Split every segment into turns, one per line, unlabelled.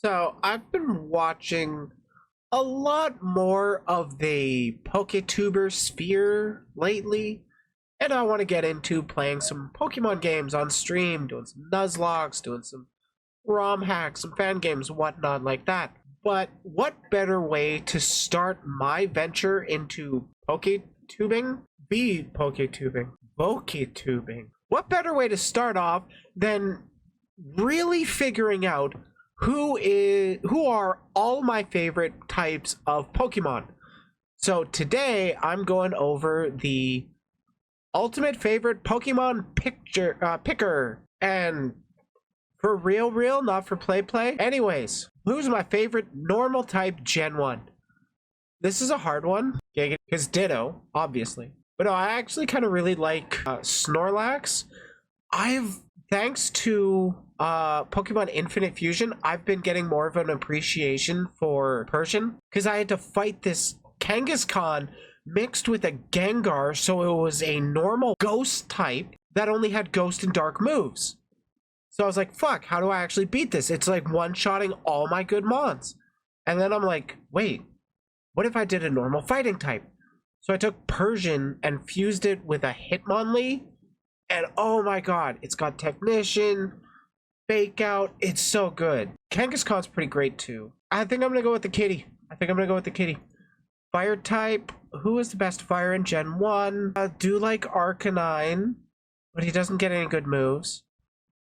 So I've been watching a lot more of the Poketuber sphere lately, and I want to get into playing some Pokemon games on stream, doing some Nuzlockes, doing some ROM hacks, some fan games, whatnot like that. But what better way to start my venture into Poketubing? Poketubing. What better way to start off than really figuring out who are all my favorite types of Pokemon. So today I'm going over the ultimate favorite Pokemon picker, and for real, not for play. Anyways, who's my favorite normal type Gen 1? This is a hard one, because Ditto, obviously. But no, I actually kind of really like Snorlax. Thanks to Pokemon Infinite Fusion, I've been getting more of an appreciation for Persian, because I had to fight this Kangaskhan mixed with a Gengar, so it was a normal ghost type that only had ghost and dark moves. So I was like, fuck, how do I actually beat this? It's like one-shotting all my good mons. And then I'm like, wait, what if I did a normal fighting type? So I took Persian and fused it with a Hitmonlee, and oh my god, it's got Technician, Fake Out, it's so good. Kangaskhan's pretty great too. I think I'm gonna go with the kitty. Fire type, who is the best fire in Gen 1? I do like Arcanine, but he doesn't get any good moves.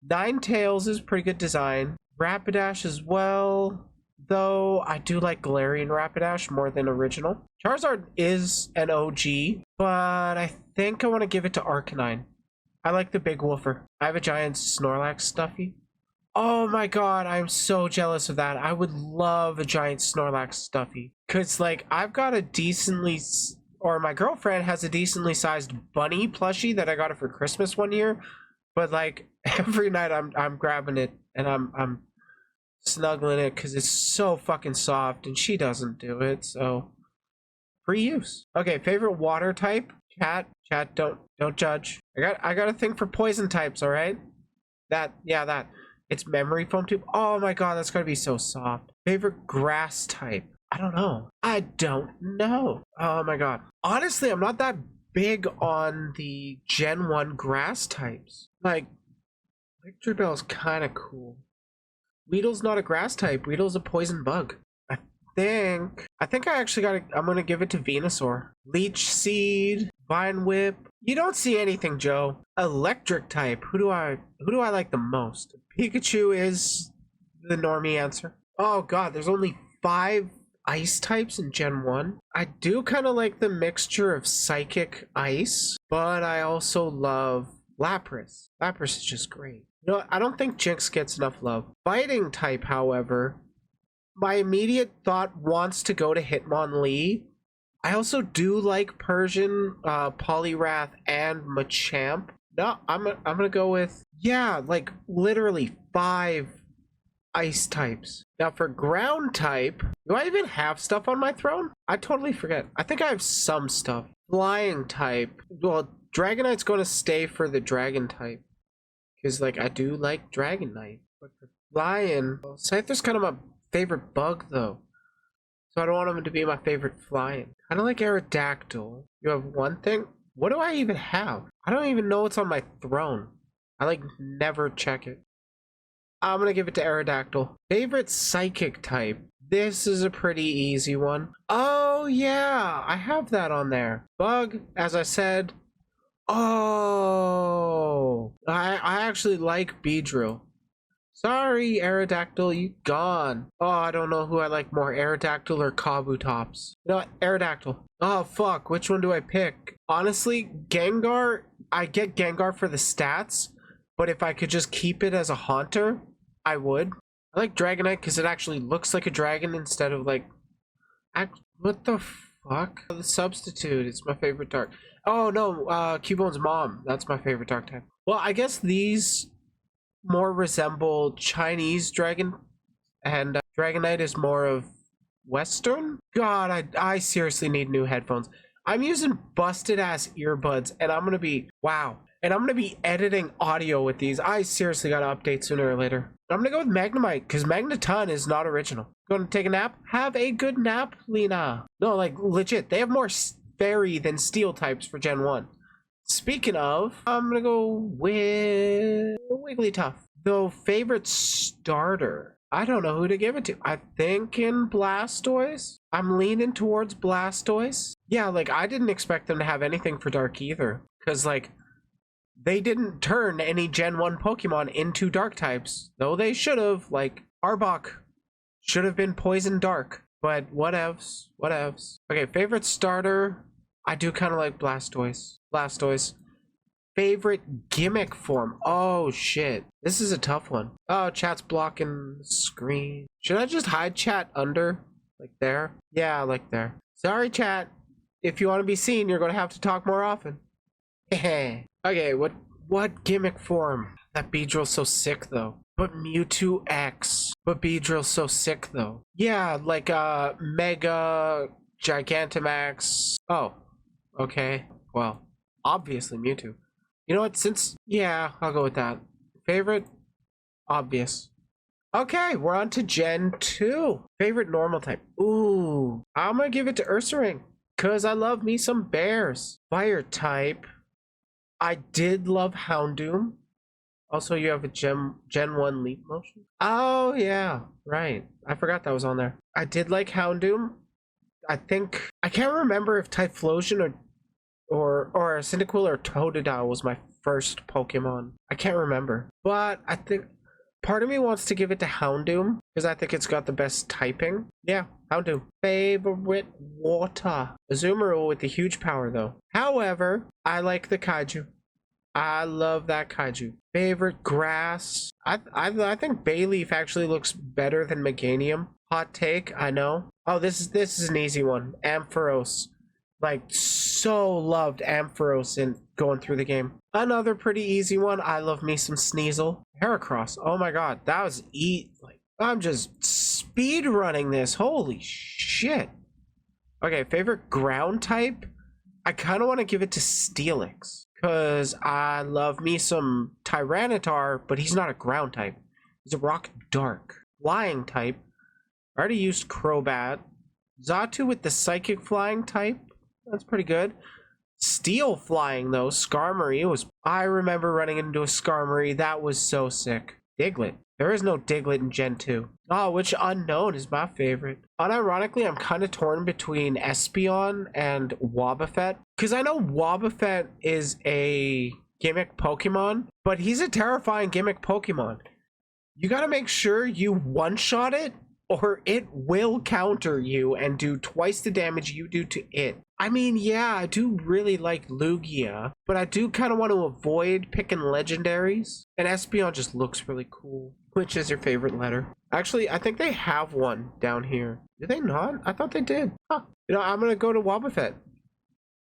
Ninetales is pretty good design. Rapidash as well, though I do like Galarian Rapidash more than original. Charizard is an OG, but I think I want to give it to Arcanine. I like the Big Woofer. I have a giant Snorlax stuffy. Oh my god, I'm so jealous of that. I would love a giant Snorlax stuffy. Cause like I've got a my girlfriend has a decently sized bunny plushie that I got her for Christmas one year. But like every night I'm grabbing it and I'm snuggling it because it's so fucking soft, and she doesn't do it, so free use. Okay, favorite water type? Chat, don't judge. I got a thing for poison types, all right? That. It's memory foam tube. Oh my god, that's gonna be so soft. Favorite grass type? I don't know. Oh my god. Honestly, I'm not that big on the Gen 1 grass types. Like, Victory Bell's kind of cool. Weedle's not a grass type. Weedle's a poison bug. I think I'm gonna give it to Venusaur. Leech Seed, Vine Whip. You don't see anything, Joe. Electric type. Who do I like the most? Pikachu is the normie answer. Oh god, there's only 5 ice types in Gen 1. I do kind of like the mixture of Psychic Ice, but I also love Lapras. Lapras is just great. You know, I don't think Jinx gets enough love. Fighting type, however, my immediate thought wants to go to Hitmonlee. I also do like Persian, Poliwrath, and Machamp. No, I'm gonna go with, yeah, like literally 5 ice types. Now for ground type, do I even have stuff on my throne? I totally forget. I think I have some stuff. Flying type, well, Dragonite's going to stay for the dragon type, because like I do like Dragonite. But for flying, well, Scyther's kind of my favorite bug though, so I don't want him to be my favorite flying. Kind of like Aerodactyl. You have one thing. What do I even have? I don't even know what's on my throne. I like never check it. I'm gonna give it to Aerodactyl. Favorite psychic type? This is a pretty easy one. Oh yeah, I have that on there. Bug, as I said. Oh, I actually like Beedrill. Sorry, Aerodactyl, you gone. Oh, I don't know who I like more, Aerodactyl or Kabutops. You know what? Aerodactyl. Oh fuck, which one do I pick? Honestly, Gengar, I get Gengar for the stats, but if I could just keep it as a Haunter, I would. I like Dragonite because it actually looks like a dragon instead of like... What the fuck? The Substitute, it's my favorite dark. Oh no, Cubone's mom, that's my favorite dark type. Well, I guess these more resemble Chinese dragon, and Dragonite is more of Western. God, I seriously need new headphones. I'm using busted ass earbuds, and I'm gonna be, wow, And I'm gonna be editing audio with these. I seriously gotta update sooner or later. I'm gonna go with Magnemite, because Magneton is not original. Going to take a nap? Have a good nap, Lena. No, like, legit. They have more fairy than steel types for Gen 1. Speaking of, I'm gonna go with Wigglytuff. Though, favorite starter. I don't know who to give it to. I think in Blastoise. I'm leaning towards Blastoise. Yeah, like, I didn't expect them to have anything for Dark either. Because, like, they didn't turn any Gen 1 Pokemon into Dark types. Though they should have. Like, Arbok should have been Poison Dark. But whatevs. Whatevs. Okay, favorite starter. I do kind of like Blastoise. Blastoise. Favorite gimmick form. Oh, shit. This is a tough one. Oh, chat's blocking the screen. Should I just hide chat under? Like there? Yeah, like there. Sorry, chat. If you want to be seen, you're going to have to talk more often. Okay, what gimmick form? That Beedrill's so sick, though. But Mewtwo X. But Beedrill's so sick, though. Yeah, like, Mega Gigantamax. Oh, okay. Well, obviously Mewtwo. You know what, yeah, I'll go with that. Favorite? Obvious. Okay, we're on to Gen 2. Favorite normal type. Ooh, I'm gonna give it to Ursaring, because I love me some bears. Fire type. I did love Houndoom. Also, you have a Gen 1 Leap Motion. Oh, yeah, right. I forgot that was on there. I did like Houndoom. I can't remember if Typhlosion or Cyndaquil or Totodile was my first Pokemon. I can't remember. But I think part of me wants to give it to Houndoom because I think it's got the best typing. Yeah, Houndoom. Favorite water. Azumarill with the huge power though. However, I like the Kaiju. I love that Kaiju. Favorite grass. I think Bayleaf actually looks better than Meganium. Hot take, I know. Oh, this is an easy one. Ampharos. Like, so loved Ampharos in going through the game. Another pretty easy one. I love me some Sneasel. Heracross. Oh my god, that was like, I'm just speed running this. Holy shit. Okay, favorite ground type. I kind of want to give it to Steelix because I love me some Tyranitar, but he's not a ground type. He's a rock dark. Flying type. I already used Crobat. Xatu with the psychic flying type. That's pretty good. Steel flying though, Skarmory. I remember running into a Skarmory. That was so sick. Diglett. There is no Diglett in Gen 2. Oh, which unknown is my favorite. Unironically, I'm kind of torn between Espeon and Wobbuffet. Because I know Wobbuffet is a gimmick Pokemon, but he's a terrifying gimmick Pokemon. You gotta make sure you one-shot it, or it will counter you and do twice the damage you do to it. I mean, yeah, I do really like Lugia, but I do kind of want to avoid picking legendaries. And Espeon just looks really cool. Which is your favorite letter? Actually, I think they have one down here. Do they not? I thought they did. Huh. You know, I'm going to go to Wobbuffet.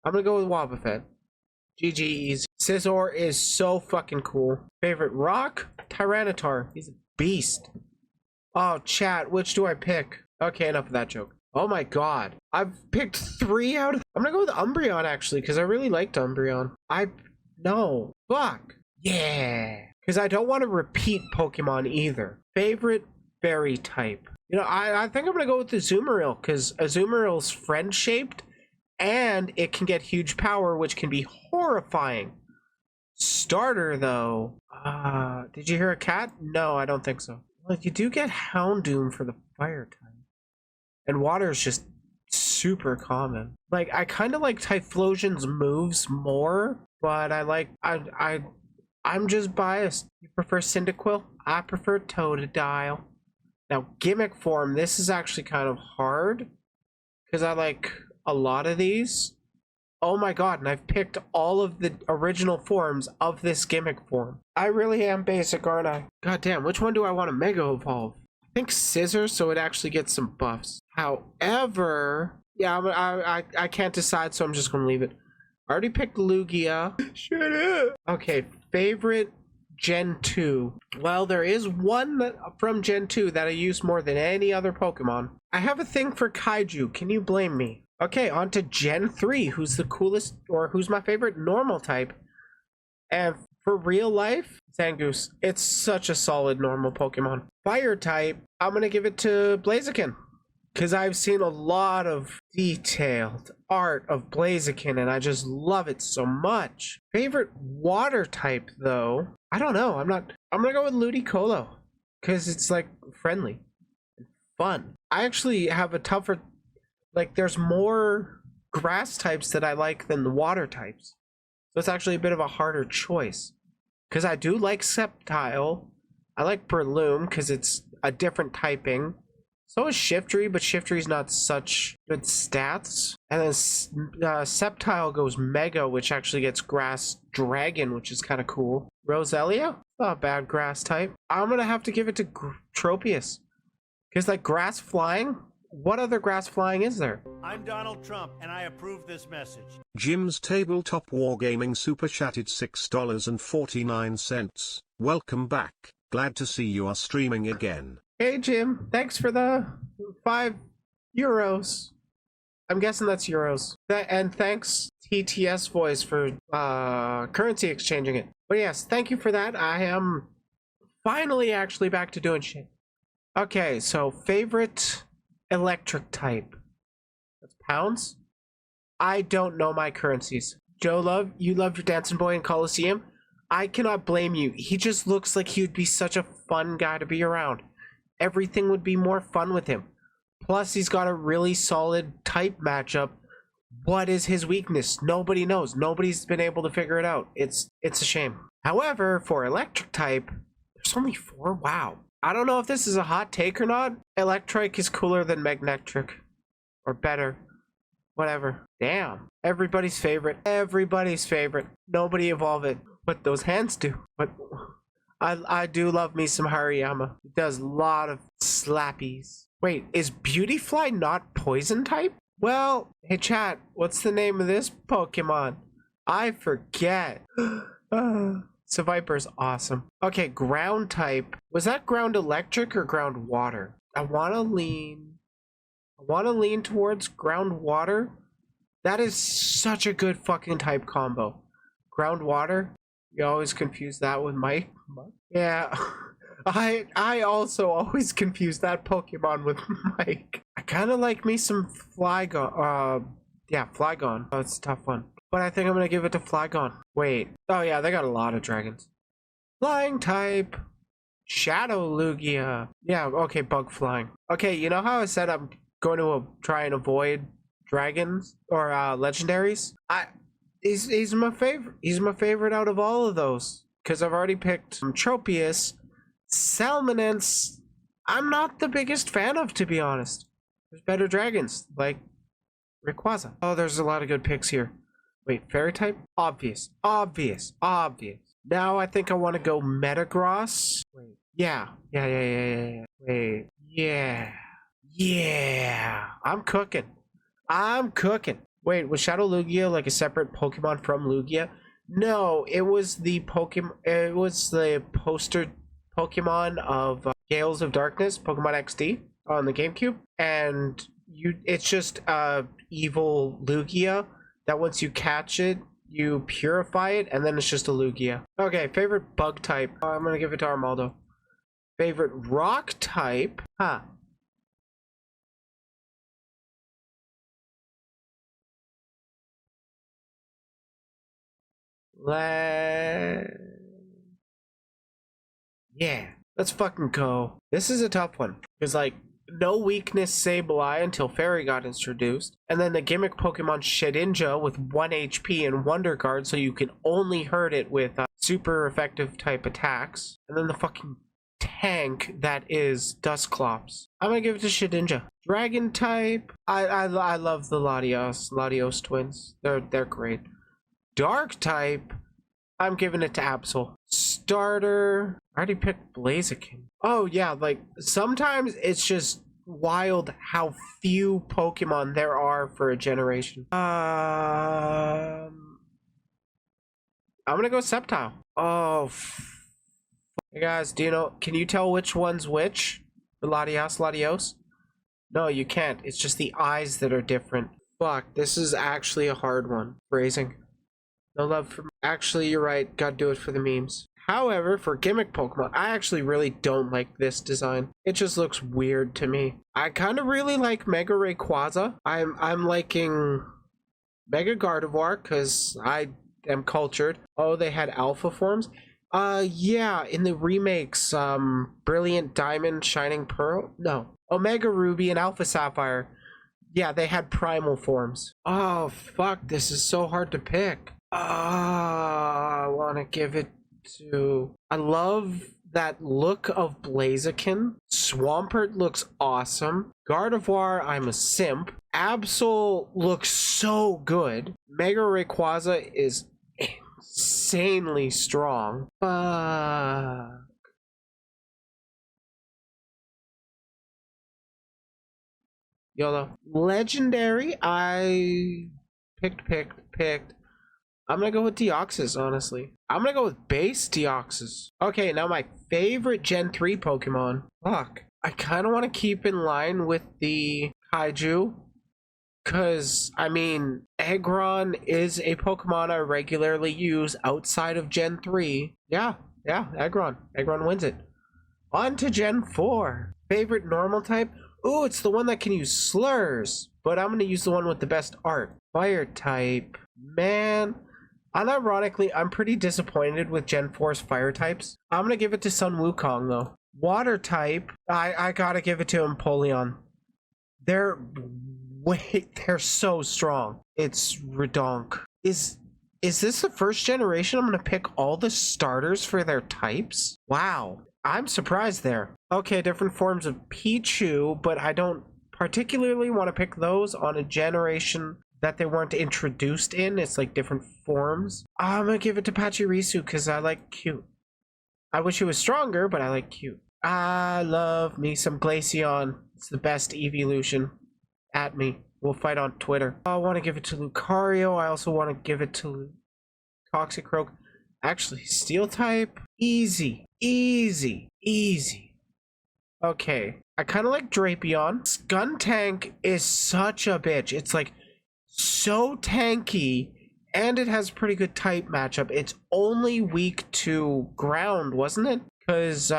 I'm going to go with Wobbuffet. GG's. Scizor is so fucking cool. Favorite rock? Tyranitar. He's a beast. Oh, chat, which do I pick? Okay, enough of that joke. Oh my god. I've picked 3 out of... I'm gonna go with Umbreon, actually, because I really liked Umbreon. No. Fuck. Yeah. Because I don't want to repeat Pokemon either. Favorite fairy type. You know, I think I'm gonna go with the Azumarill, because Azumarill's friend-shaped, and it can get huge power, which can be horrifying. Starter, though. Did you hear a cat? No, I don't think so. Like, you do get Houndoom for the fire type. And water is just super common. Like, I kind of like Typhlosion's moves more, but I'm just biased. You prefer Cyndaquil? I prefer Totodile. Now, gimmick form, this is actually kind of hard, because I like a lot of these. Oh my god, and I've picked all of the original forms of this gimmick form. I really am basic, aren't I? God damn, which one do I want to Mega Evolve? I think Scissors, so it actually gets some buffs. However, yeah, I can't decide, so I'm just going to leave it. I already picked Lugia. Shut up. Okay, favorite Gen 2. Well, there is one from Gen 2 that I use more than any other Pokemon. I have a thing for Kaiju. Can you blame me? Okay, on to Gen 3. Who's the coolest, or who's my favorite normal type? And for real life, Zangoose. It's such a solid normal Pokemon. Fire type, I'm gonna give it to Blaziken. Because I've seen a lot of detailed art of Blaziken and I just love it so much. Favorite water type though, I don't know. I'm gonna go with Ludicolo. Because it's like friendly and fun. I actually have a tougher, like there's more grass types that I like than the water types. So it's actually a bit of a harder choice. Because I do like Sceptile. I like Breloom because it's a different typing. So is Shiftry, but Shiftry's not such good stats. And then Sceptile goes Mega, which actually gets Grass Dragon, which is kind of cool. Roselia? Not a bad grass type. I'm going to have to give it to Tropius. Because like grass flying, what other grass flying is there?
I'm Donald Trump, and I approve this message.
Jim's Tabletop Wargaming Super Chatted $6.49. Welcome back. Glad to see you are streaming again.
Hey Jim, thanks for the €5. I'm guessing that's euros. And thanks TTS Voice for currency exchanging it. But yes, thank you for that. I am finally actually back to doing shit. Okay, so favorite electric type. That's pounds? I don't know my currencies. Joe Love, you love your dancing boy in Coliseum? I cannot blame you. He just looks like he would be such a fun guy to be around. Everything would be more fun with him. Plus, he's got a really solid type matchup. What is his weakness? Nobody knows. Nobody's been able to figure it out. It's a shame. However, for electric type, there's only 4. Wow. I don't know if this is a hot take or not. Electric is cooler than Magnetric. Or better. Whatever. Damn. Everybody's favorite. Everybody's favorite. Nobody evolve it. But those hands do. But I do love me some Hariyama. He does a lot of slappies. Wait, is Beautyfly not poison type? Well, hey chat, what's the name of this Pokemon? I forget. Seviper's awesome. Okay, ground type. Was that ground electric or ground water? I want to lean towards ground water. That is such a good fucking type combo. Ground water. You always confuse that with Mike. Yeah. I also always confuse that Pokemon with Mike. I kind of like me some Flygon. Yeah, Flygon. Oh, it's a tough one. But I think I'm going to give it to Flygon. Wait. Oh, yeah, they got a lot of dragons. Flying type. Shadow Lugia. Yeah, okay, bug flying. Okay, you know how I said I'm going to try and avoid dragons or legendaries? He's my favorite. He's my favorite out of all of those. Because I've already picked Tropius. Salmonence, I'm not the biggest fan of, to be honest. There's better dragons, like Rayquaza. Oh, there's a lot of good picks here. Wait, fairy type? Obvious. Now I think I want to go Metagross. Wait, yeah. Wait, yeah. I'm cooking. Wait, was Shadow Lugia like a separate Pokemon from Lugia? No, it was the Pokemon. It was the poster Pokemon of Gales of Darkness, Pokemon XD on the GameCube, and it's just evil Lugia that once you catch it, you purify it, and then it's just a Lugia. Okay, favorite bug type. I'm gonna give it to Armaldo. Favorite rock type? Huh. Yeah, let's fucking go. This is a tough one. Because, like, no weakness Sableye until Fairy got introduced. And then the gimmick Pokemon Shedinja with 1 HP and Wonder Guard, so you can only hurt it with super effective type attacks. And then the fucking tank that is Dusclops. I'm gonna give it to Shedinja. Dragon type. I love the Latios twins. They're great. Dark type. I'm giving it to Absol. Starter. I already picked Blaziken. Oh yeah, like sometimes it's just wild how few Pokemon there are for a generation. I'm gonna go Sceptile. Oh, hey guys, can you tell which one's which? Latios? No, you can't. It's just the eyes that are different. Fuck, this is actually a hard one. Phrasing. No love for... Actually, you're right. Gotta do it for the memes. However, for gimmick Pokemon, I actually really don't like this design. It just looks weird to me. I kind of really like Mega Rayquaza. I'm liking Mega Gardevoir because I am cultured. Oh, they had alpha forms. Yeah, in the remakes, Brilliant Diamond, Shining Pearl. No, Omega Ruby and Alpha Sapphire. Yeah, they had primal forms. Oh, fuck, this is so hard to pick. I want to give it to... I love that look of Blaziken. Swampert looks awesome. Gardevoir, I'm a simp. Absol looks so good. Mega Rayquaza is insanely strong. Fuck. YOLO. Legendary, I picked. I'm gonna go with Deoxys, honestly. I'm gonna go with base Deoxys. Okay, now my favorite Gen 3 Pokemon. Fuck. I kind of want to keep in line with the Kaiju. Because, I mean, Aggron is a Pokemon I regularly use outside of Gen 3. Yeah, Aggron. Aggron wins it. On to Gen 4. Favorite normal type? Ooh, it's the one that can use slurs. But I'm going to use the one with the best art. Fire type. Man, unironically, I'm pretty disappointed with Gen 4's fire types. I'm going to give it to Sun Wukong, though. Water type, I gotta give it to Empoleon. They're so strong. It's redonk. Is this the first generation I'm gonna pick all the starters for their types? Wow, I'm surprised there. Okay, different forms of Pichu, but I don't particularly want to pick those on a generation that they weren't introduced in. It's like different forms. I'm gonna give it to Pachirisu because I like cute. I wish it was stronger, but I like cute. I love me some Glaceon. It's the best evolution. At me. We'll fight on Twitter. I want to give it to Lucario. I also want to give it to Toxicroak. Actually, Steel type. Easy. Okay. I kind of like Drapion. Skuntank is such a bitch. It's like so tanky. And it has pretty good type matchup. It's only weak to ground, wasn't it? Because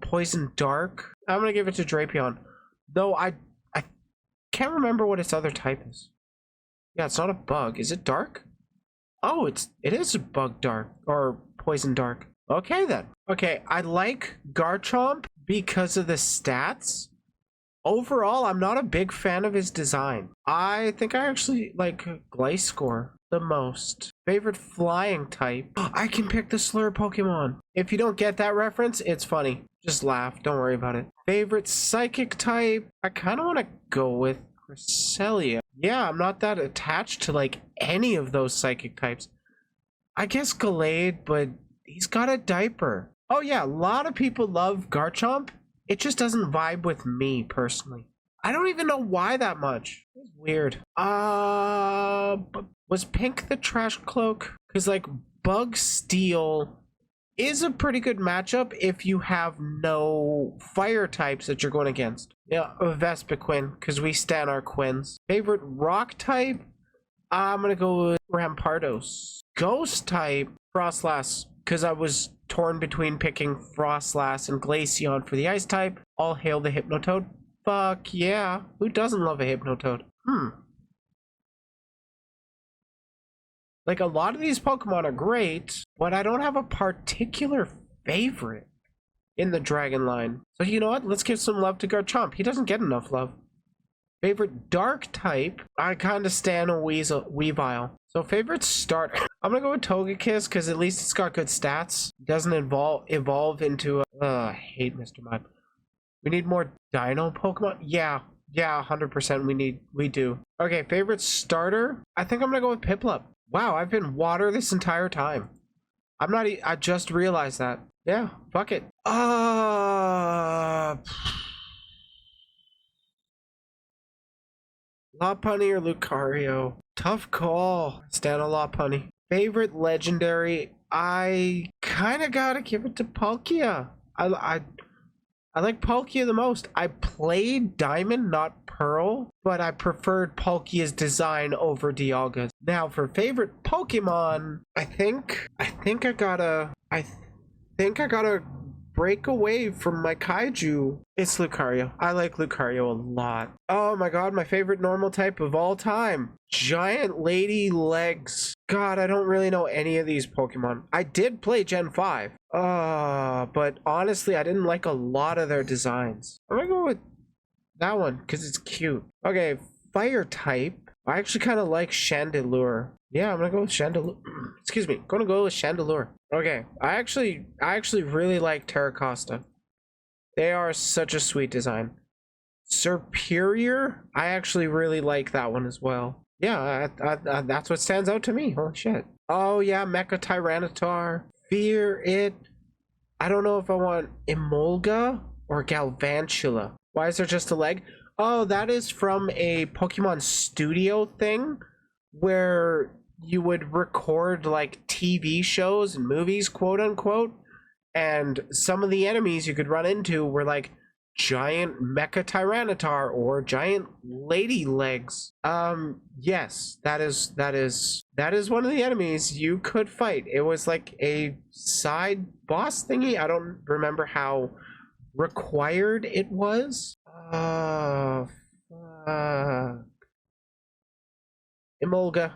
Poison Dark. I'm gonna give it to Drapion. Though I can't remember what its other type is. Yeah, it's not a bug. Is it dark? Oh, it is a bug dark or poison dark. Okay then. Okay, I like Garchomp because of the stats. Overall, I'm not a big fan of his design. I think I actually like Gliscor the most. Favorite flying type? I can pick the slur Pokemon. If you don't get that reference, it's funny. Just laugh. Don't worry about it. Favorite psychic type? I kind of want to go with Cresselia. Yeah, I'm not that attached to like any of those psychic types. I guess Gallade, but he's got a diaper. Oh yeah, a lot of people love Garchomp. It just doesn't vibe with me personally. I don't even know why that much. It's weird. Was pink the trash cloak? Because like Bug Steel is a pretty good matchup if you have no fire types that you're going against. Yeah, Vespiquen, because we stan our Quins. Favorite rock type? I'm gonna go with Rampardos. Ghost type? Frostlass, because I was torn between picking Frostlass and Glaceon for the ice type. All hail the Hypnotoad. Fuck yeah. Who doesn't love a Hypnotoad? Like, a lot of these Pokemon are great, but I don't have a particular favorite in the Dragon line. So you know what? Let's give some love to Garchomp. He doesn't get enough love. Favorite dark type? I kind of stan a Weavile. So favorite starter? I'm gonna go with Togekiss because at least it's got good stats. It doesn't evolve into a... I hate Mr. Mime. We need more Dino Pokemon? Yeah, 100% we do. Okay, favorite starter? I think I'm gonna go with Piplup. Wow, I've been water this entire time. I just realized that. Yeah, fuck it. Lopunny or Lucario? Tough call. Stan a Lopunny. Favorite legendary? I kind of gotta give it to Palkia. I I like Palkia the most. I played Diamond, not Pearl, but I preferred Palkia's design over Dialga's. Now for favorite Pokemon, I think I gotta break away from my kaiju. It's Lucario. I like Lucario a lot. Oh my god, my favorite normal type of all time. Giant lady legs. God, I don't really know any of these Pokemon. I did play Gen 5. But honestly, I didn't like a lot of their designs. I'm gonna go with that one because it's cute. Okay, fire type. I actually kind of like Chandelure. Yeah, I'm gonna go with Chandelure. Excuse me, gonna go with Chandelure. Okay, I actually really like Terracosta. They are such a sweet design. Superior, I actually really like that one as well. Yeah, that's what stands out to me. Holy shit. Oh yeah, Mecha Tyranitar. Fear it. I don't know if I want Emolga or Galvantula. Why is there just a leg? Oh, that is from a Pokemon Studio thing where you would record like TV shows and movies, quote unquote, and some of the enemies you could run into were like giant Mecha Tyranitar or giant lady legs. Yes, that is one of the enemies you could fight. It was like a side boss thingy. I don't remember how required it was. Emolga.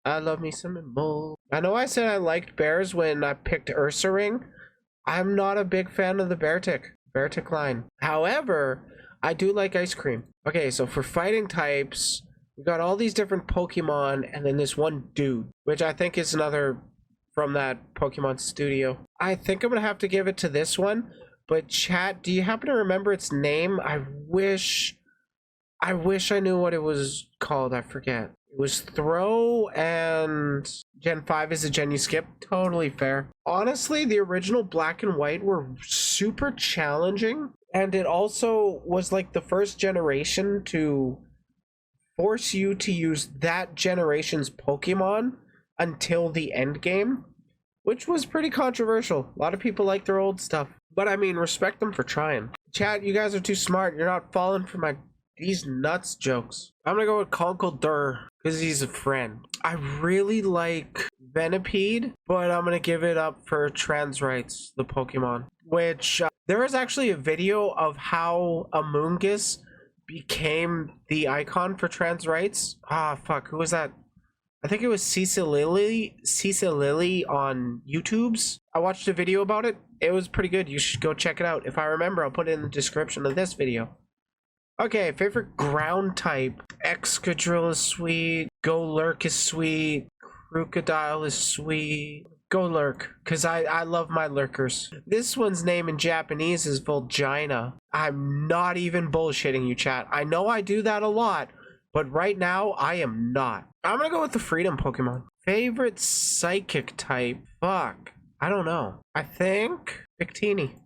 I love me some Emolga. I know I said I liked bears when I picked Ursaring. I'm not a big fan of the Beartic line. However, I do like ice cream. Okay, so for fighting types, we got all these different Pokemon and then this one dude, which I think is another from that Pokemon Studio. I think I'm gonna have to give it to this one, but chat, do you happen to remember its name? I wish I knew what it was called. I forget. It was Throw, and Gen 5 is a gen you skip. Totally fair. Honestly, the original Black and White were super challenging, and it also was like the first generation to force you to use that generation's Pokemon until the end game, which was pretty controversial. A lot of people like their old stuff, but I mean, respect them for trying. Chat, you guys are too smart. You're not falling for these nuts jokes. I'm gonna go with Conkeldurr because he's a friend. I really like Venipede, but I'm gonna give it up for Transrites, the Pokemon, which there is actually a video of how Amoonguss became the icon for Transrites. Fuck, who was that? I think it was Cecilily on YouTube's. I watched a video about it. It was pretty good. You should go check it out. If I remember, I'll put it in the description of this video. Okay, favorite ground type. Excadrill is sweet. Golurk is sweet. Crocodile is sweet. Golurk, because I love my lurkers. This one's name in Japanese is Volgina. I'm not even bullshitting you, chat. I know I do that a lot, but right now I am not. I'm gonna go with the Freedom Pokemon. Favorite psychic type? Fuck, I don't know. I think Victini.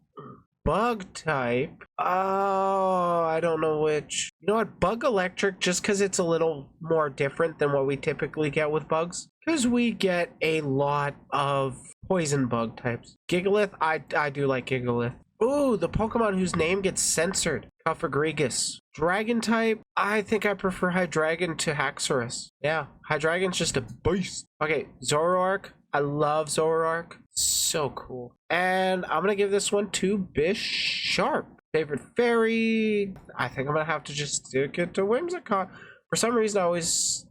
Bug type? Oh, I don't know which. You know what? Bug Electric, just because it's a little more different than what we typically get with bugs. Because we get a lot of poison bug types. Gigalith, I do like Gigalith. Ooh, the Pokemon whose name gets censored. Cofagrigus. Dragon type, I think I prefer Hydreigon to Haxorus. Yeah, Hydreigon's just a beast. Okay, Zoroark. I love Zoroark. So cool. And I'm gonna give this one to Bisharp. Favorite fairy, I think I'm gonna have to just stick it to Whimsicott. For some reason, I always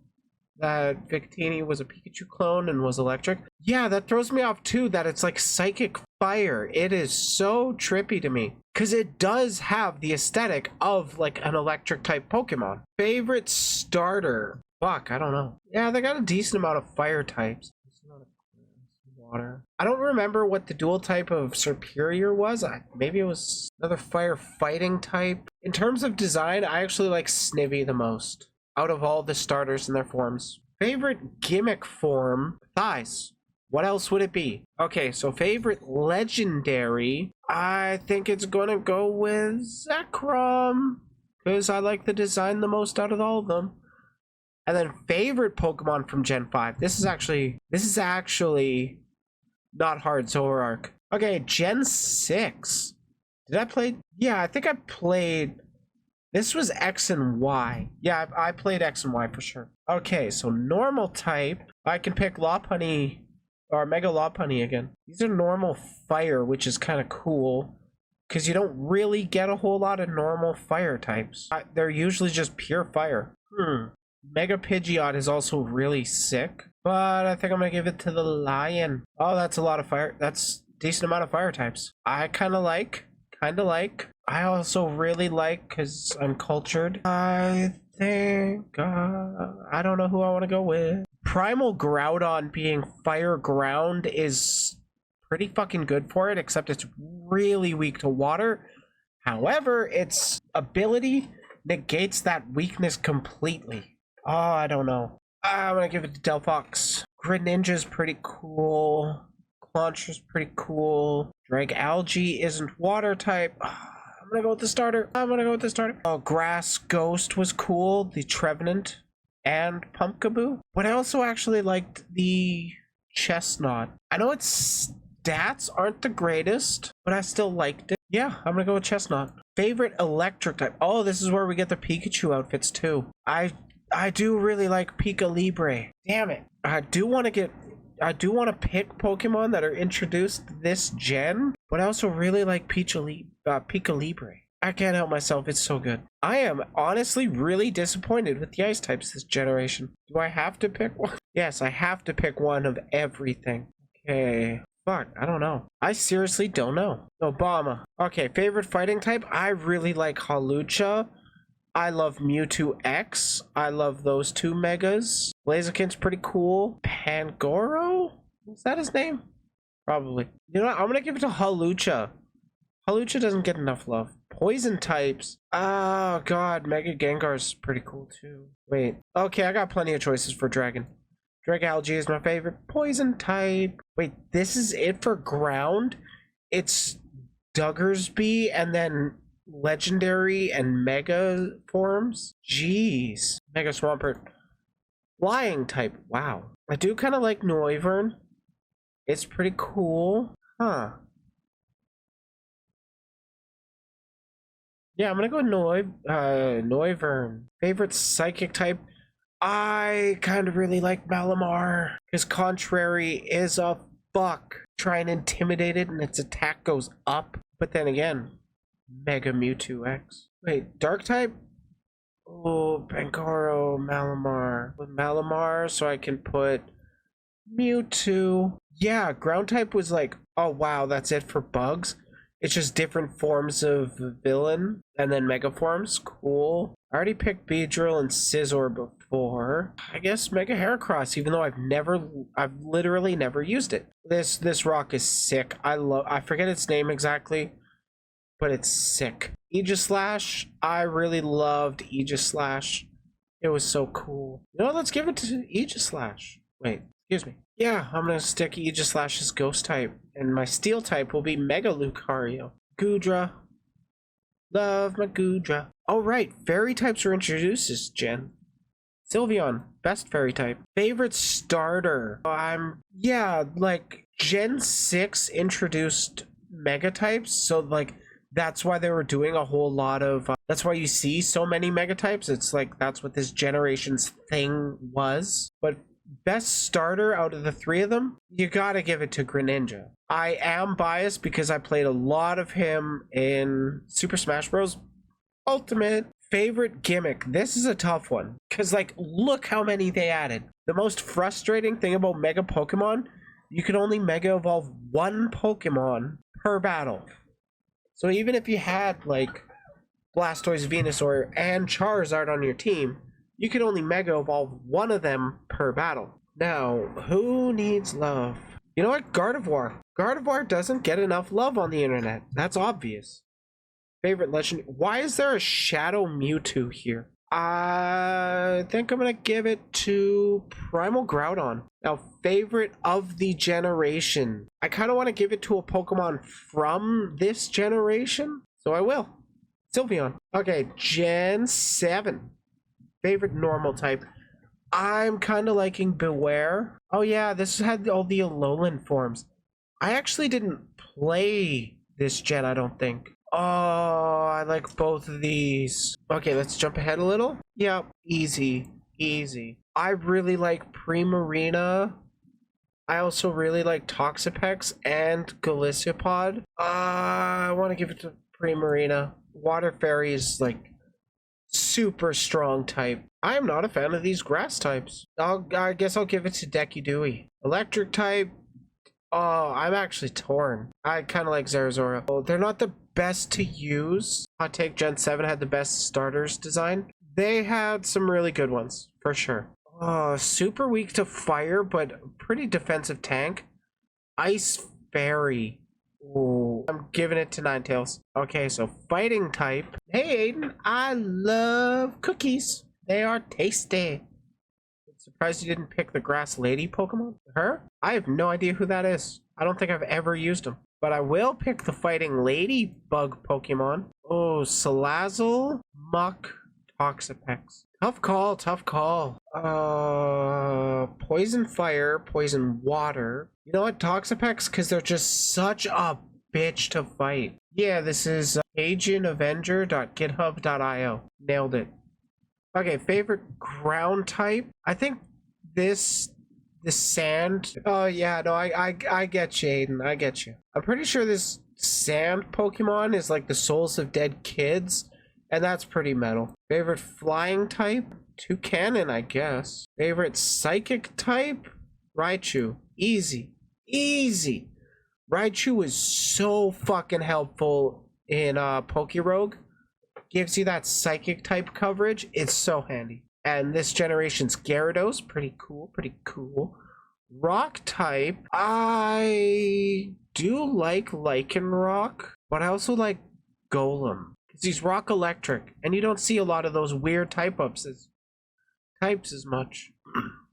that Victini was a Pikachu clone and was electric. Yeah, that throws me off too, that it's like psychic fire. It is so trippy to me because it does have the aesthetic of like an electric type Pokemon. Favorite starter, fuck, I don't know. Yeah, they got a decent amount of fire types. Water. I don't remember what the dual type of Superior was. Maybe it was another fire fighting type. In terms of design, I actually like Snivy the most out of all the starters and their forms. Favorite gimmick form? Thighs. What else would it be? Okay, so favorite legendary, I think it's gonna go with Zekrom because I like the design the most out of all of them. And then favorite Pokemon from Gen 5. This is actually not hard, Zoroark. Okay, Gen 6. Did I play? Yeah, I think I played. This was X and Y. Yeah, I played X and Y for sure. Okay, so normal type. I can pick Lopunny or Mega Lopunny again. These are normal fire, which is kind of cool because you don't really get a whole lot of normal fire types. They're usually just pure fire. Mega Pidgeot is also really sick, but I think I'm gonna give it to the Lion. Oh, that's a lot of fire. That's a decent amount of fire types. I kind of like. I also really like, because I'm cultured, I think, I don't know who I want to go with. Primal Groudon being fire ground is pretty fucking good for it, except it's really weak to water. However, its ability negates that weakness completely. Oh, I don't know. I'm gonna give it to Delphox. Greninja's pretty cool. Launcher's pretty cool. Drag Algae isn't water type. I'm gonna go with the starter. Oh, Grass Ghost was cool. The Trevenant and Pumpkaboo. But I also actually liked the Chestnut. I know its stats aren't the greatest, but I still liked it. Yeah, I'm gonna go with Chestnut. Favorite electric type. Oh, this is where we get the Pikachu outfits too. I do really like Pika Libre. Damn it. I do want to pick Pokemon that are introduced this gen, but I also really like Pika Libre. I can't help myself, it's so good. I am honestly really disappointed with the ice types this generation. Do I have to pick one? Yes, I have to pick one of everything. Okay. Fuck, I don't know. I seriously don't know. Obama. Okay, favorite fighting type? I really like Hawlucha. I love Mewtwo X. I love those two megas. Blaziken's pretty cool. Pangoro? Was that his name? Probably. You know what? I'm gonna give it to Hawlucha. Hawlucha doesn't get enough love. Poison types. Oh god, Mega Gengar's pretty cool too. Wait. Okay, I got plenty of choices for Dragon. Drag Algae is my favorite. Poison type. Wait, this is it for ground? It's Duggersby and then legendary and mega forms. Jeez. Mega Swampert. Flying type. Wow. I do kind of like Noivern. It's pretty cool. Huh. Yeah, I'm gonna go Noivern. Favorite psychic type? I kind of really like Malamar. Because Contrary is a fuck. Try and intimidate it and its attack goes up. But then again, Mega Mewtwo X. Wait, Dark type? Oh, Pankoro, Malamar. With Malamar, so I can put Mewtwo. Yeah, ground type was like, oh wow, that's it for bugs. It's just different forms of villain and then mega forms. Cool. I already picked Beedrill and Scizor before. I guess Mega Heracross, even though I've literally never used it. This rock is sick. I forget its name exactly, but it's sick. Aegislash, I really loved Aegislash. It was so cool. You know, let's give it to Aegislash. Wait, excuse me. Yeah, I'm gonna stick Aegislash's ghost type, and my steel type will be Mega Lucario. Goodra. Love my Goodra. Alright, fairy types were introduced this gen. Sylveon, best fairy type. Favorite starter? Yeah, like, Gen 6 introduced mega types, so like, that's why they were doing a whole lot of that's why you see so many mega types. It's like that's what this generation's thing was. But best starter out of the three of them, you gotta give it to Greninja. I am biased because I played a lot of him in Super Smash Bros. Ultimate. Favorite gimmick? This is a tough one because like look how many they added. The most frustrating thing about Mega Pokemon, you can only Mega Evolve one Pokemon per battle. So even if you had like Blastoise, Venusaur, and Charizard on your team, you could only Mega Evolve one of them per battle. Now, who needs love? You know what? Gardevoir. Gardevoir doesn't get enough love on the internet. That's obvious. Favorite legend. Why is there a Shadow Mewtwo here? I think I'm going to give it to Primal Groudon. Now, favorite of the generation. I kind of want to give it to a Pokemon from this generation, so I will. Sylveon. Okay, Gen 7. Favorite normal type. I'm kind of liking Beware. Oh yeah, this had all the Alolan forms. I actually didn't play this gen, I don't think. Oh, I like both of these. Okay, let's jump ahead a little. Yep, easy, easy. I really like Primarina. I also really like Toxapex and Galiciapod. I want to give it to Primarina. Water Fairy is like super strong type. I am not a fan of these grass types. I guess I'll give it to Decky Dewey. Electric type. Oh, I'm actually torn. I kind of like Zerazora. Oh, they're not the best to use. Hot Take Gen 7 had the best starters design. They had some really good ones, for sure. Oh, super weak to fire, but pretty defensive tank. Ice Fairy. Ooh, I'm giving it to Ninetales. Okay, so fighting type. Hey, Aiden, I love cookies. They are tasty. I'm surprised you didn't pick the Grass Lady Pokemon. Her? I have no idea who that is. I don't think I've ever used them. But I will pick the Fighting Ladybug Pokemon. Oh, Salazzle, Muck, Toxapex. Tough call, tough call. Poison Fire, Poison Water. You know what, Toxapex? Because they're just such a bitch to fight. Yeah, this is agentavenger.github.io. Nailed it. Okay, favorite ground type. I think this sand. Oh yeah, no, I get you, Aiden. I get you. I'm pretty sure this sand Pokemon is like the souls of dead kids, and that's pretty metal. Favorite flying type? Toucanon, I guess. Favorite psychic type? Raichu. Easy. Easy. Raichu is so fucking helpful in Pokerogue. Gives you that psychic type coverage. It's so handy. And this generation's Gyarados, pretty cool, pretty cool. Rock type, I do like Lycanroc, but I also like Golem. Because he's rock electric, and you don't see a lot of those weird types as much.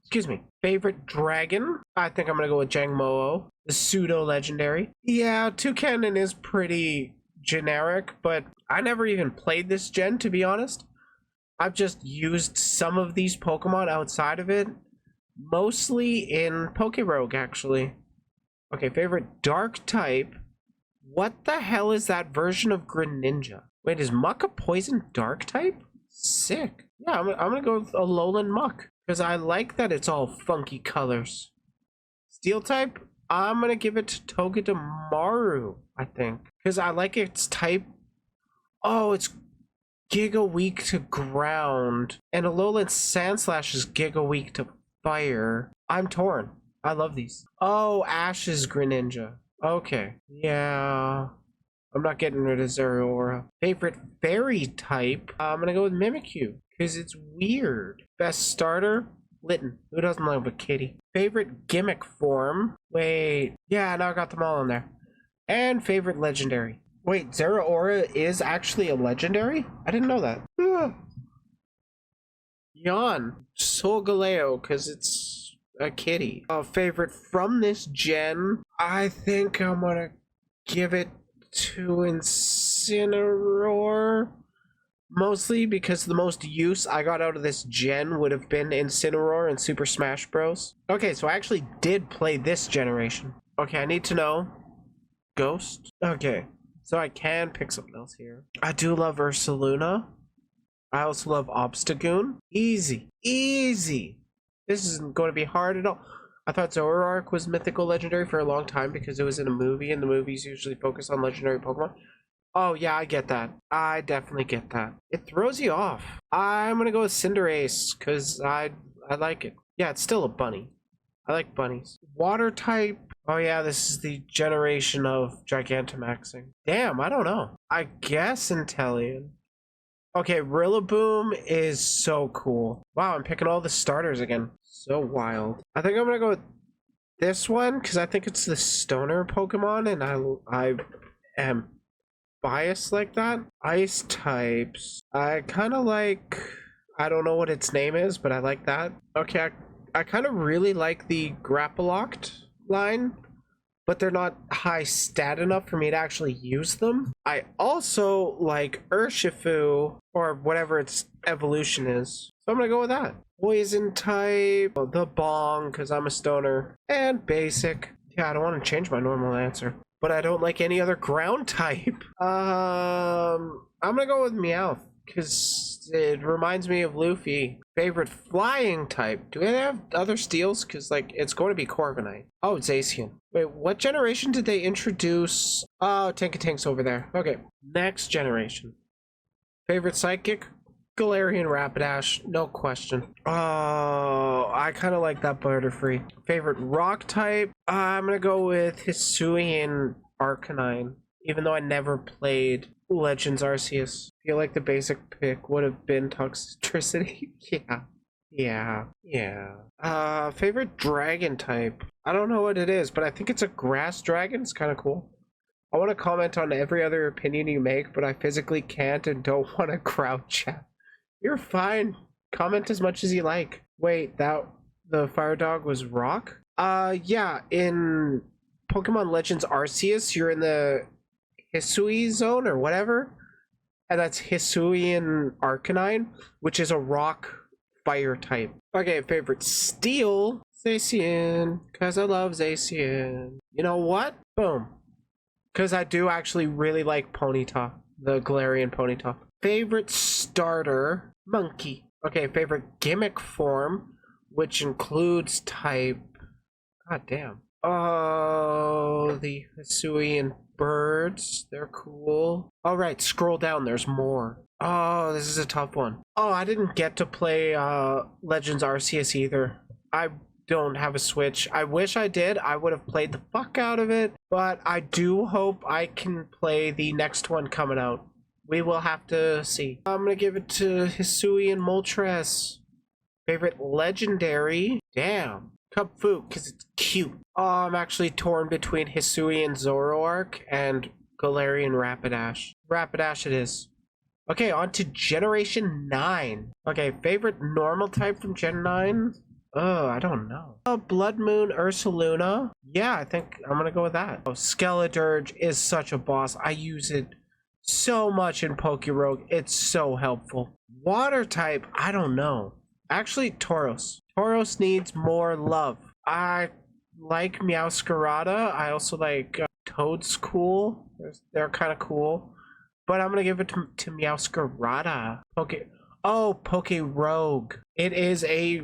Excuse me. Favorite dragon? I think I'm gonna go with Jangmo-o, the pseudo legendary. Yeah, Toucanon is pretty generic, but I never even played this gen, to be honest. I've just used some of these Pokemon outside of it, mostly in Pokerogue, actually. Okay, favorite dark type. What the hell is that version of Greninja? Wait, is Muck a poison dark type? Sick. Yeah, I'm gonna go with Alolan Muck, because I like that it's all funky colors. Steel type, I'm gonna give it to Togedemaru, I think, because I like its type. Oh, it's Giga Weak to ground, and Alolan Sandslash is Giga Weak to fire. I'm torn. I love these. Oh, Ash's Greninja. Okay. Yeah. I'm not getting rid of Zeraora. Favorite fairy type? I'm gonna go with Mimikyu, because it's weird. Best starter? Litten. Who doesn't love a kitty? Favorite gimmick form? Wait. Yeah, now I got them all in there. And favorite legendary. Wait, Zeraora is actually a legendary? I didn't know that. Yawn. Solgaleo, because it's a kitty. Favorite from this gen? I think I'm gonna give it to Incineroar. Mostly because the most use I got out of this gen would have been Incineroar and Super Smash Bros. Okay, so I actually did play this generation. Okay, I need to know. Ghost? Okay. So I can pick something else here. I do love Ursaluna. I also love Obstagoon. Easy. Easy. This isn't going to be hard at all. I thought Zoroark was mythical legendary for a long time because it was in a movie, and the movies usually focus on legendary Pokemon. Oh yeah, I get that. I definitely get that. It throws you off. I'm going to go with Cinderace because I like it. Yeah, it's still a bunny. I like bunnies. Water type. Oh yeah, this is the generation of Gigantamaxing. Damn, I don't know. I guess Inteleon. Okay, Rillaboom is so cool. Wow, I'm picking all the starters again. So wild. I think I'm gonna go with this one because I think it's the stoner Pokemon, and I am biased like that. Ice types. I kind of like. I don't know what its name is, but I like that. Okay, I kind of really like the Grapploct line, but they're not high stat enough for me to actually use them. I also like Urshifu, or whatever its evolution is. So I'm gonna go with that. Poison type, the Bong, because I'm a stoner. And basic. Yeah, I don't want to change my normal answer. but I don't like any other ground type. I'm gonna go with Meowth because it reminds me of Luffy. Favorite flying type. Do they have other steels? Because like it's going to be Corviknight. Oh, it's Zacian. Wait, what generation did they introduce? Oh, Tank's over there. Okay, next generation. Favorite psychic? Galarian Rapidash, no question. Oh, I kind of like that Butterfree. Favorite rock type? I'm gonna go with Hisuian Arcanine, even though I never played Legends Arceus. I feel like the basic pick would have been Toxicity. Yeah. Favorite dragon type? I don't know what it is, but I think it's a grass dragon. It's kind of cool. I want to comment on every other opinion you make, but I physically can't and don't want to crowd chat. You're fine. Comment as much as you like. Wait, the fire dog was rock? Yeah, in Pokemon Legends Arceus, you're in the Hisui zone or whatever. And that's Hisuian Arcanine, which is a rock fire type. Okay, favorite steel? Zacian, because I love Zacian. You know what? Boom. Because I do actually really like Ponyta, the Galarian Ponyta. Favorite starter? Monkey. Okay, favorite gimmick form, which includes type. God damn. Oh, the Hisuian birds. They're cool. All right, scroll down. There's more. Oh, this is a tough one. Oh, I didn't get to play Legends Arceus either. I don't have a Switch. I wish I did. I would have played the fuck out of it. But I do hope I can play the next one coming out. We will have to see. I'm gonna give it to Hisuian Moltres. Favorite legendary? Damn. Cubfu, because it's cute. Oh, I'm actually torn between Hisuian Zoroark and Galarian Rapidash. Rapidash it is. Okay, on to Generation 9. Okay, favorite normal type from Gen 9? Oh, I don't know. Oh, Blood Moon Ursaluna. Yeah, I think I'm gonna go with that. Oh, Skeledirge is such a boss. I use it so much in Pokerogue. It's so helpful. Water type, I don't know. Actually, Tauros. Tauros needs more love. I like Meowscarada. I also like Toadskool. They're kind of cool. But I'm gonna give it to Meowscarada. Pokerogue. It is a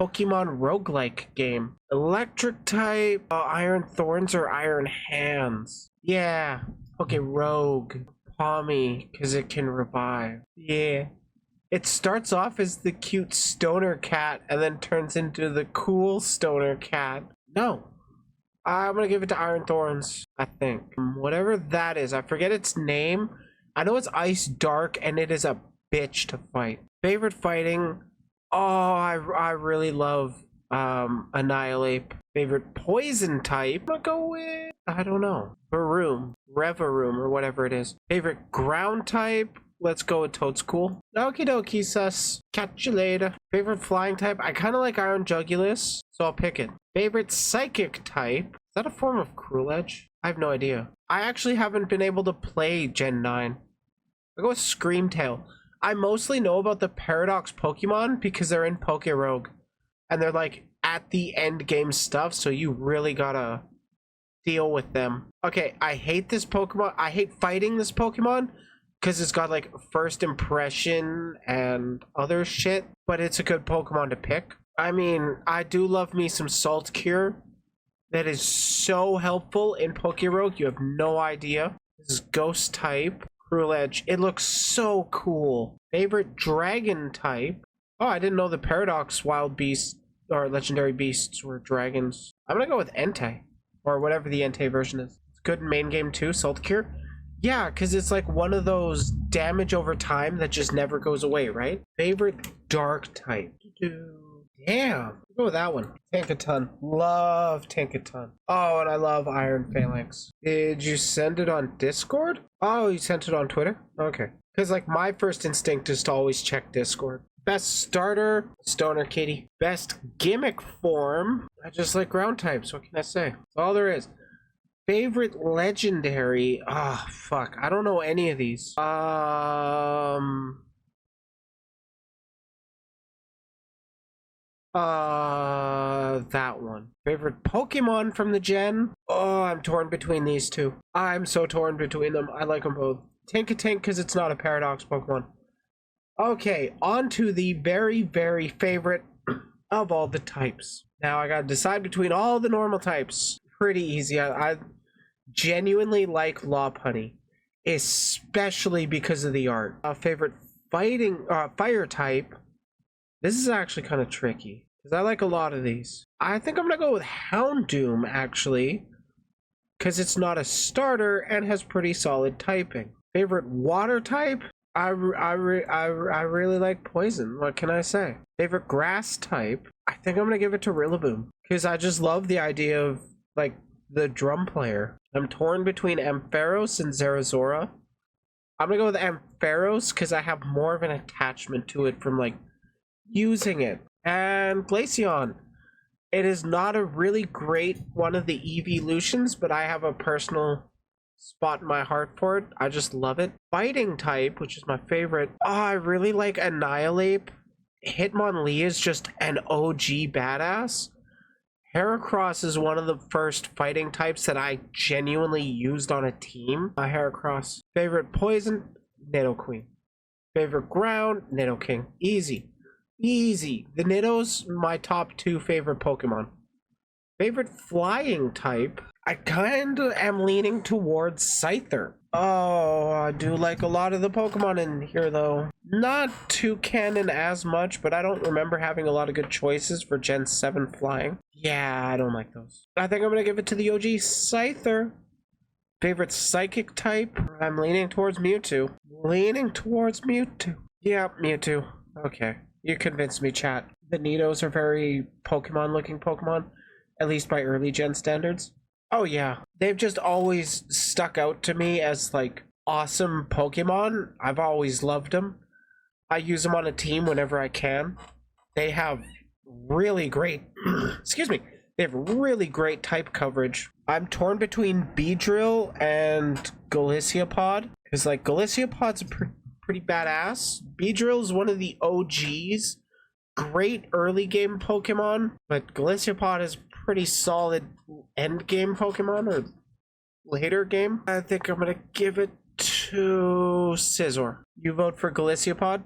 Pokemon roguelike game. Electric type, Iron Thorns or Iron Hands. Yeah, Pokerogue. Pommy, because it can revive. Yeah. It starts off as the cute stoner cat and then turns into the cool stoner cat. No. I'm gonna give it to Iron Thorns, I think. Whatever that is, I forget its name. I know it's Ice Dark and it is a bitch to fight. Favorite fighting? Oh, I really love Annihilate. Favorite poison type? I'm gonna go with, I don't know, Revaroom or whatever it is. Favorite ground type? Let's go with Toadskool. Okie dokie, sus. Catch you later. Favorite flying type? I kind of like Iron Jugulus, so I'll pick it. Favorite psychic type? Is that a form of Cruel Edge? I have no idea. I actually haven't been able to play Gen 9. I'll go with Screamtail. I mostly know about the Paradox Pokemon because they're in Pokerogue. And they're like at the end game stuff, so you really gotta deal with them. Okay, I hate this Pokemon. I hate fighting this Pokemon because it's got like first impression and other shit, but it's a good Pokemon to pick. I mean, I do love me some Salt Cure. That is so helpful in Pokerogue. You have no idea. This is Ghost type. Cruel Edge. It looks so cool. Favorite dragon type? Oh, I didn't know the Paradox Wild Beasts or Legendary Beasts were dragons. I'm gonna go with Entei, or whatever the Entei version is. It's good in main game too, Salt Cure. Yeah, because it's like one of those damage over time that just never goes away, right? Favorite dark type? Damn. I'll go with that one. Tankaton. Love Tankaton. Oh, and I love Iron Phalanx. Did you send it on Discord? Oh, you sent it on Twitter? Okay. Because like my first instinct is to always check Discord. Best starter, Stoner Kitty. Best gimmick form, I just like ground types. What can I say? That's all there is. Favorite legendary. Ah, oh, fuck. I don't know any of these. That one. Favorite Pokemon from the gen? Oh, I'm torn between these two. I'm so torn between them. I like them both. Tinkatink because it's not a Paradox Pokemon. Okay, on to the very, very favorite of all the types. Now I gotta decide between all the normal types. Pretty easy. I genuinely like Lopunny, especially because of the art. Favorite fire type. This is actually kind of tricky because I like a lot of these. I think I'm gonna go with Houndoom actually, because it's not a starter and has pretty solid typing. Favorite water type. I really like Poison. What can I say? Favorite grass type? I think I'm gonna give it to Rillaboom because I just love the idea of like the drum player. I'm torn between Ampharos and Zerazora. I'm gonna go with Ampharos because I have more of an attachment to it from like using it. And Glaceon. It is not a really great one of the evolutions, but I have a personal spot in my heart for it. I just love it. Fighting type, which is my favorite. Oh, I really like Annihilate. Hitmonlee is just an OG badass. Heracross is one of the first fighting types that I genuinely used on a team. Heracross. Favorite poison? Nidoqueen. Favorite ground? Nidoking. Easy. Easy. The Nido's my top 2 favorite Pokemon. Favorite flying type? I kind of am leaning towards Scyther. Oh, I do like a lot of the Pokemon in here though. Not too canon as much, but I don't remember having a lot of good choices for Gen 7 flying. Yeah, I don't like those. I think I'm gonna give it to the OG Scyther. Favorite psychic type? I'm leaning towards Mewtwo. Leaning towards Mewtwo. Yeah, Mewtwo. Okay, you convinced me, chat. The Nidos are very Pokemon looking Pokemon, at least by early gen standards. Oh yeah, they've just always stuck out to me as like awesome Pokemon. I've always loved them. I use them on a team whenever I can. They have really great excuse me, they have really great type coverage. I'm torn between Beedrill and Galiciapod because like Galiciapod's pretty badass. Beedrill is one of the OGs. Great early game Pokemon, but Galiciapod is pretty solid end game Pokemon or later game. I think I'm gonna give it to Scizor. You vote for Galiciapod?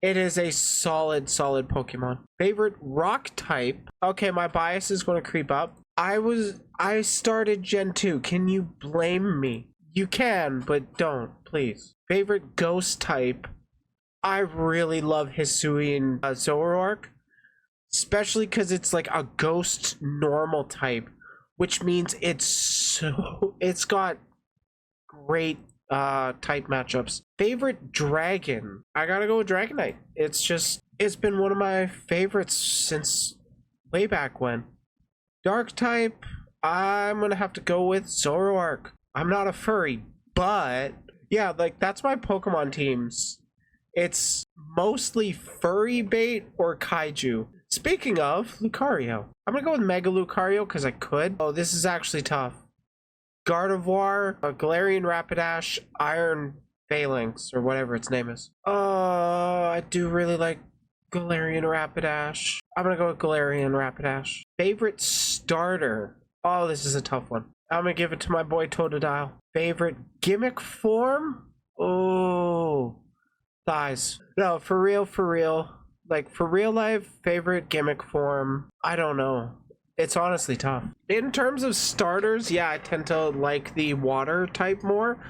It is a solid Pokemon. Favorite rock type? Okay, my bias is going to creep up. I started Gen 2. Can you blame me? You can, but don't, please. Favorite ghost type? I really love Hisui and Zoroark. Especially because it's like a ghost normal type, which means it's got great type matchups. Favorite dragon? I gotta go with Dragonite. It's been one of my favorites since way back when. Dark type, I'm gonna have to go with Zoroark. I'm not a furry, but yeah, like that's my Pokemon teams. It's mostly furry bait or kaiju. Speaking of Lucario, I'm gonna go with Mega Lucario because I could. Oh, this is actually tough. Gardevoir, Galarian Rapidash, Iron Phalanx, or whatever its name is. I do really like Galarian Rapidash. I'm gonna go with Galarian Rapidash. Favorite starter? Oh, this is a tough one. I'm gonna give it to my boy Totodile. Favorite gimmick form? Oh, thighs. No, for real. Like, for real life, favorite gimmick form? I don't know. It's honestly tough. In terms of starters, yeah, I tend to like the water type more.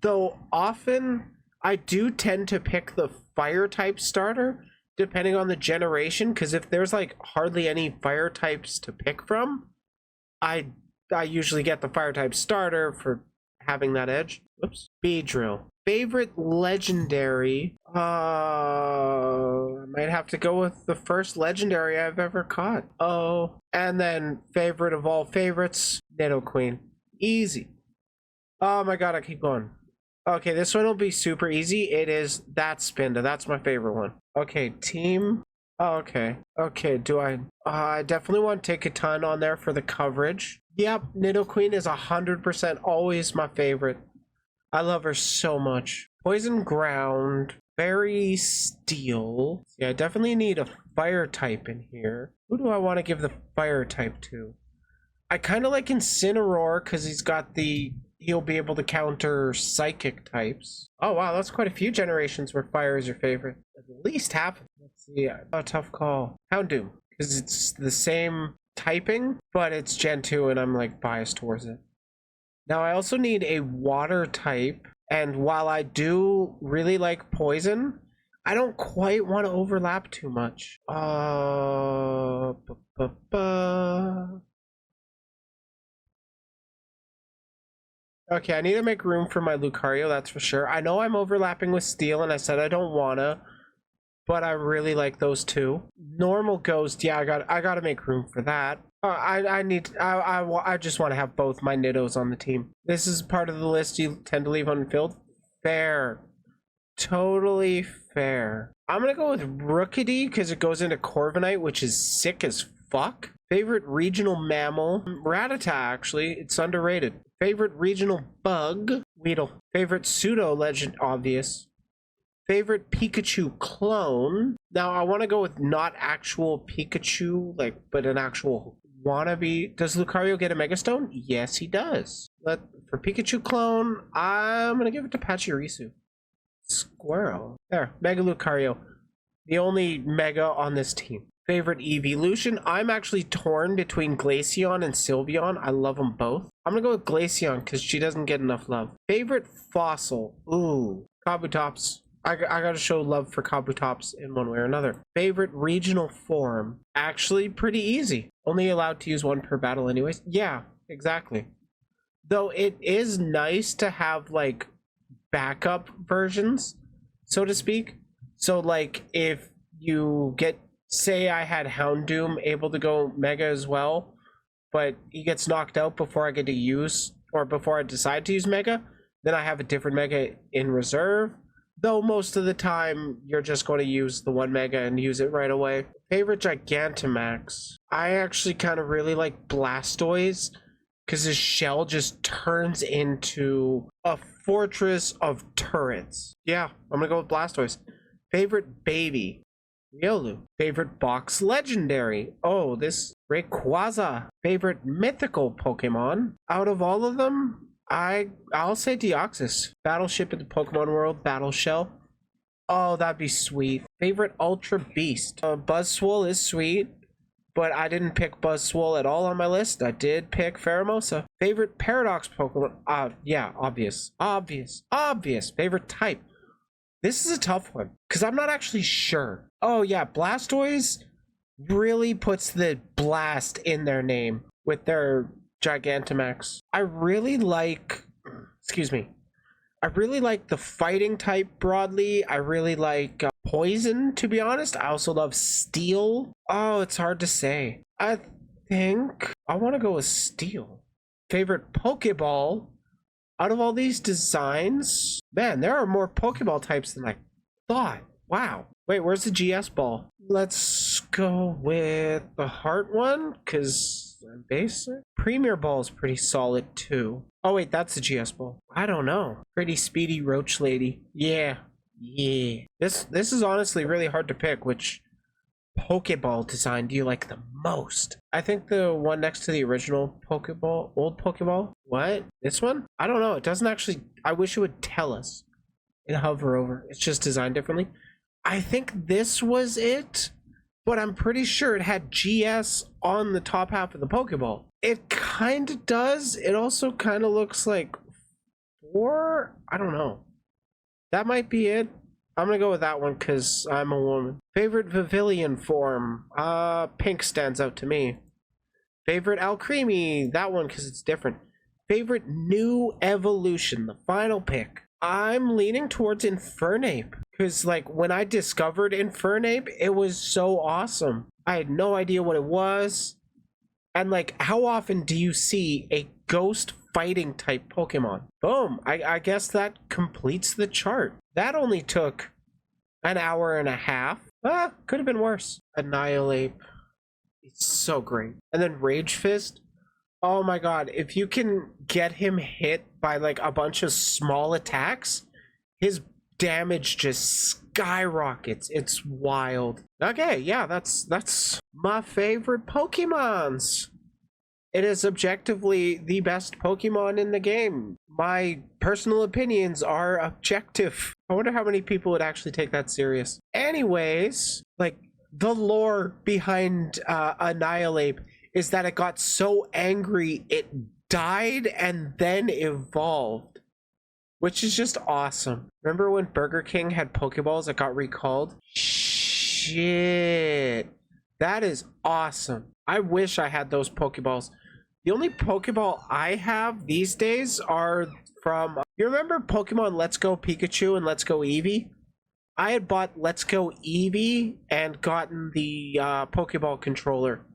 Though often, I do tend to pick the fire type starter, depending on the generation. Because if there's like hardly any fire types to pick from, I usually get the fire type starter for having that edge. Oops. Beedrill. Favorite legendary? I might have to go with the first legendary I've ever caught. Oh. And then favorite of all favorites, Nidoqueen. Easy. Oh my god, I keep going. Okay, this one will be super easy. It is that Spinda. That's my favorite one. Okay, team. Oh, okay. Okay, do I definitely want to take a ton on there for the coverage. Yep, Nidoqueen is 100% always my favorite. I love her so much. Poison Ground. Fairy Steel. Yeah, I definitely need a fire type in here. Who do I want to give the fire type to? I kind of like Incineroar because he'll be able to counter psychic types. Oh wow, that's quite a few generations where fire is your favorite. At least half. Let's see. A tough call. Houndoom, because it's the same typing, but it's Gen 2 and I'm like biased towards it. Now I also need a water type, and while I do really like poison, I don't quite want to overlap too much. Okay, I need to make room for my Lucario, that's for sure. I know I'm overlapping with Steel, and I said I don't wanna, but I really like those two. Normal Ghost, yeah, I gotta make room for that. I just want to have both my Niddos on the team. This is part of the list you tend to leave unfilled. Fair. Totally fair. I'm gonna go with Rookity because it goes into Corviknight, which is sick as fuck. Favorite regional mammal? Rattata, actually. It's underrated. Favorite regional bug? Weedle. Favorite pseudo legend? Obvious. Favorite Pikachu clone? Now, I want to go with not actual Pikachu, but an actual wannabe. Does Lucario get a Mega Stone? Yes, he does. For Pikachu clone, I'm going to give it to Pachirisu. Squirrel. There, Mega Lucario. The only Mega on this team. Favorite evolution? I'm actually torn between Glaceon and Sylveon. I love them both. I'm gonna go with Glaceon because she doesn't get enough love. Favorite fossil? Ooh, Kabutops. I gotta show love for Kabutops in one way or another. Favorite regional form? Actually pretty easy. Only allowed to use one per battle anyways. Yeah, exactly. Though it is nice to have like backup versions, so to speak. So like if you get, say I had Houndoom able to go Mega as well, but he gets knocked out before I get to use, or before I decide to use Mega, then I have a different Mega in reserve. Though most of the time, you're just going to use the one Mega and use it right away. Favorite Gigantamax? I actually kind of really like Blastoise, because his shell just turns into a fortress of turrets. Yeah, I'm going to go with Blastoise. Favorite baby? Riolu. Favorite box legendary? Oh, this Rayquaza. Favorite mythical Pokemon? Out of all of them, I'll say Deoxys. Battleship in the Pokemon world, Battle Shell. Oh, that'd be sweet. Favorite Ultra Beast? Buzzwole is sweet, but I didn't pick Buzzwole at all on my list. I did pick Pheromosa. Favorite Paradox Pokemon? Yeah, obvious. Favorite type? This is a tough one, because I'm not actually sure. Oh yeah, Blastoise really puts the blast in their name with their Gigantamax. I really like the fighting type broadly. I really like poison, to be honest. I also love steel. Oh, it's hard to say. I think I want to go with steel. Favorite Pokeball? Out of all these designs, man, there are more Pokeball types than I thought. Wow. Wait, where's the GS ball? Let's go with the heart one, because I'm basic. Premier Ball is pretty solid, too. Oh, wait, that's the GS ball. I don't know. Pretty speedy Roach Lady. Yeah. This is honestly really hard to pick, which Pokeball design do you like the most? I think the one next to the original Pokeball, old Pokeball. What? This one? I don't know. It doesn't actually, I wish it would tell us and hover over. It's just designed differently. I think this was it, but I'm pretty sure it had GS on the top half of the Pokeball. It kind of does. It also kind of looks like 4. I don't know. That might be it. I'm gonna go with that one because I'm a woman. Favorite Vivillon form? Pink stands out to me. Favorite Alcremie? That one because it's different. Favorite new evolution? The final pick. I'm leaning towards Infernape because, like, when I discovered Infernape, it was so awesome. I had no idea what it was, and like, how often do you see a ghost fighting type Pokemon? Boom. I guess that completes the chart. That only took an hour and a half. Could have been worse. Annihilate. It's so great. And then Rage Fist. Oh my god, if you can get him hit by like a bunch of small attacks, his damage just skyrockets. It's wild. Okay, yeah, that's my favorite Pokemons. It is objectively the best Pokemon in the game. My personal opinions are objective. I wonder how many people would actually take that serious. Anyways, like, the lore behind Annihilate is that it got so angry it died and then evolved, which is just awesome. Remember when Burger King had Pokeballs that got recalled? Shit. That is awesome. I wish I had those Pokeballs. The only Pokeball I have these days are from... You remember Pokemon Let's Go Pikachu and Let's Go Eevee? I had bought Let's Go Eevee and gotten the Pokeball controller.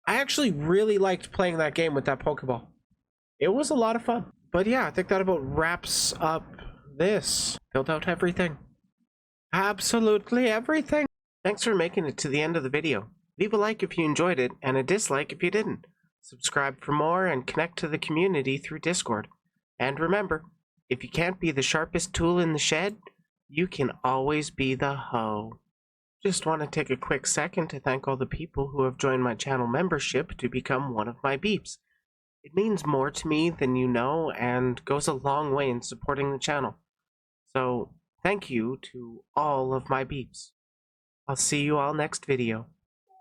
I actually really liked playing that game with that Pokeball. It was a lot of fun. But yeah, I think that about wraps up this. Filled out everything. Absolutely everything. Thanks for making it to the end of the video. Leave a like if you enjoyed it, and a dislike if you didn't. Subscribe for more and connect to the community through Discord. And remember, if you can't be the sharpest tool in the shed, you can always be the hoe. Just want to take a quick second to thank all the people who have joined my channel membership to become one of my beeps. It means more to me than you know and goes a long way in supporting the channel. So, thank you to all of my beeps. I'll see you all next video.